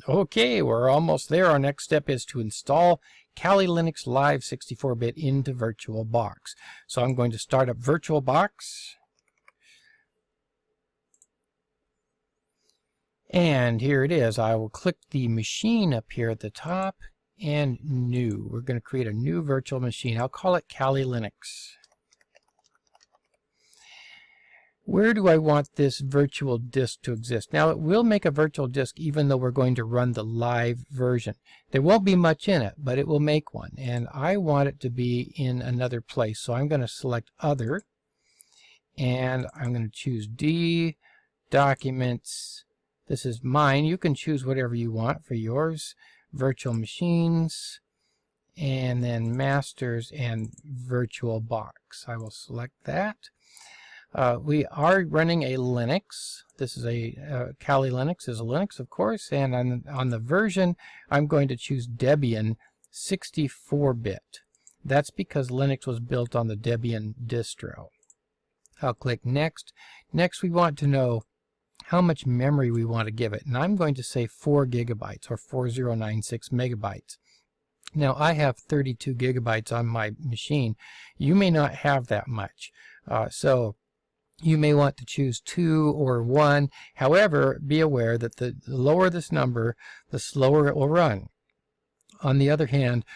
Okay, we're almost there. Our next step is to install Kali Linux Live 64-bit into VirtualBox. So I'm going to start up VirtualBox. And here it is. I will click the machine up here at the top and new. We're going to create a new virtual machine. I'll call it Kali Linux. Where do I want this virtual disk to exist? Now, it will make a virtual disk even though we're going to run the live version. There won't be much in it, but it will make one. And I want it to be in another place. So I'm going to select Other. And I'm going to choose D, Documents. This is mine. You can choose whatever you want for yours. Virtual Machines. And then Masters and VirtualBox. I will select that. We are running a Linux. This is a Kali Linux is a Linux, of course, and on the version I'm going to choose Debian 64-bit. That's because Linux was built on the Debian distro. I'll click Next. Next, we want to know how much memory we want to give it, and I'm going to say 4 gigabytes or 4096 megabytes. Now, I have 32 gigabytes on my machine. You may not have that much, so you may want to choose 2 or 1. However, be aware that the lower this number, the slower it will run. On the other hand,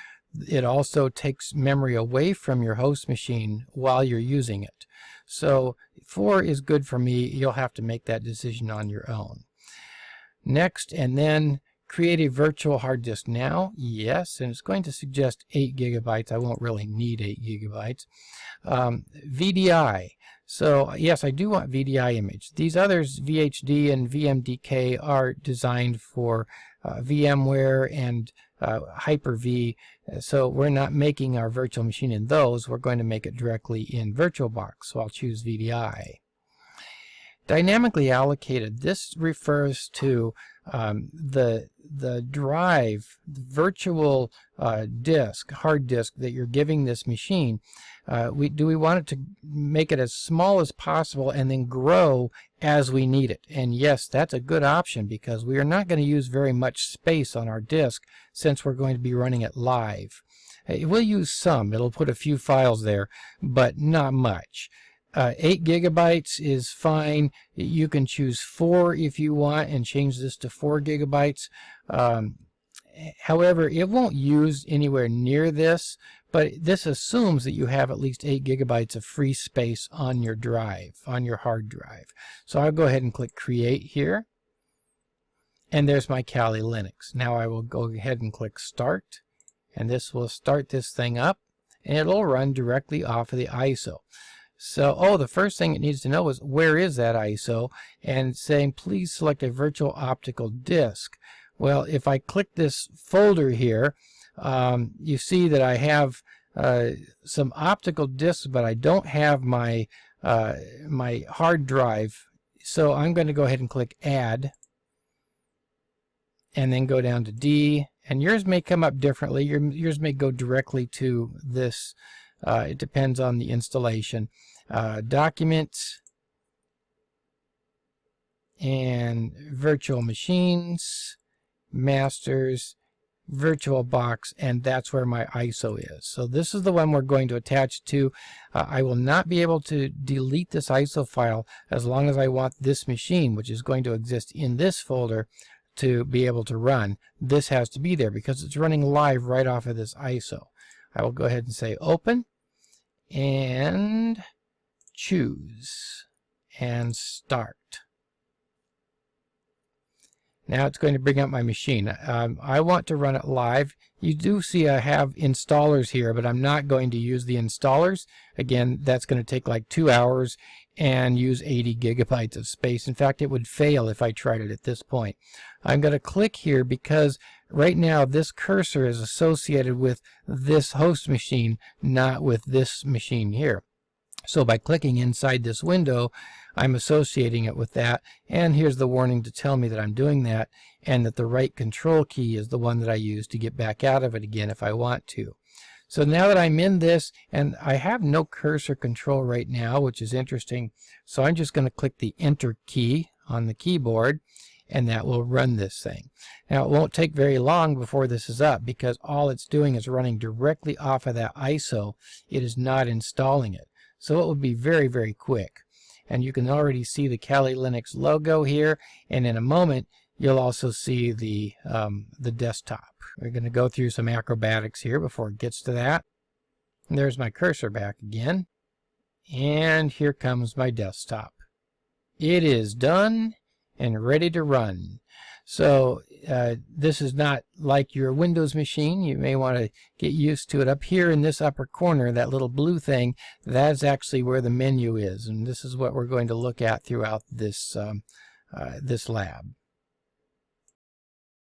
it also takes memory away from your host machine while you're using it. So 4 is good for me. You'll have to make that decision on your own. Next, and then create a virtual hard disk now. Yes, and it's going to suggest 8 gigabytes. I won't really need 8 gigabytes. VDI. So yes, I do want VDI image. These others, VHD and VMDK, are designed for VMware and Hyper-V. So we're not making our virtual machine in those. We're going to make it directly in VirtualBox. So I'll choose VDI. Dynamically allocated. This refers to the drive, the virtual disk, hard disk that you're giving this machine. Do we want it to make it as small as possible and then grow as we need it? And yes, that's a good option because we are not going to use very much space on our disk since we're going to be running it live. It will use some. It'll put a few files there, but not much. 8 gigabytes is fine. You can choose 4 if you want and change this to 4 gigabytes. However, it won't use anywhere near this, but this assumes that you have at least 8 gigabytes of free space on your drive, on your hard drive. So I'll go ahead and click Create here. And there's my Kali Linux. Now I will go ahead and click Start. And this will start this thing up. And it'll run directly off of the ISO. So, the first thing it needs to know is where is that ISO, and saying please select a virtual optical disk. Well, if I click this folder here, you see that I have some optical disks, but I don't have my my hard drive. So I'm going to go ahead and click Add, and then go down to D. And yours may come up differently. Yours may go directly to this. It depends on the installation. Documents and Virtual Machines, Masters, VirtualBox, and that's where my ISO is. So this is the one we're going to attach to. I will not be able to delete this ISO file as long as I want this machine, which is going to exist in this folder, to be able to run. This has to be there because it's running live right off of this ISO. I will go ahead and say Open and choose and Start. Now it's going to bring up my machine. I want to run it live. You do see I have installers here, but I'm not going to use the installers. Again, that's going to take like 2 hours and use 80 gigabytes of space. In fact, it would fail if I tried it at this point. I'm going to click here because right now this cursor is associated with this host machine, not with this machine here. So by clicking inside this window, I'm associating it with that, and here's the warning to tell me that I'm doing that and that the right control key is the one that I use to get back out of it again if I want to. So now that I'm in this, and I have no cursor control right now, which is interesting, so I'm just going to click the Enter key on the keyboard, and that will run this thing. Now it won't take very long before this is up, because all it's doing is running directly off of that ISO. It is not installing it. So it will be very, very quick. And you can already see the Kali Linux logo here, and in a moment you'll also see the desktop. We're going to go through some acrobatics here before it gets to that. And there's my cursor back again. And here comes my desktop. It is done and ready to run. So this is not like your Windows machine. You may want to get used to it. Up here in this upper corner, that little blue thing, that's actually where the menu is. And this is what we're going to look at throughout this, this lab.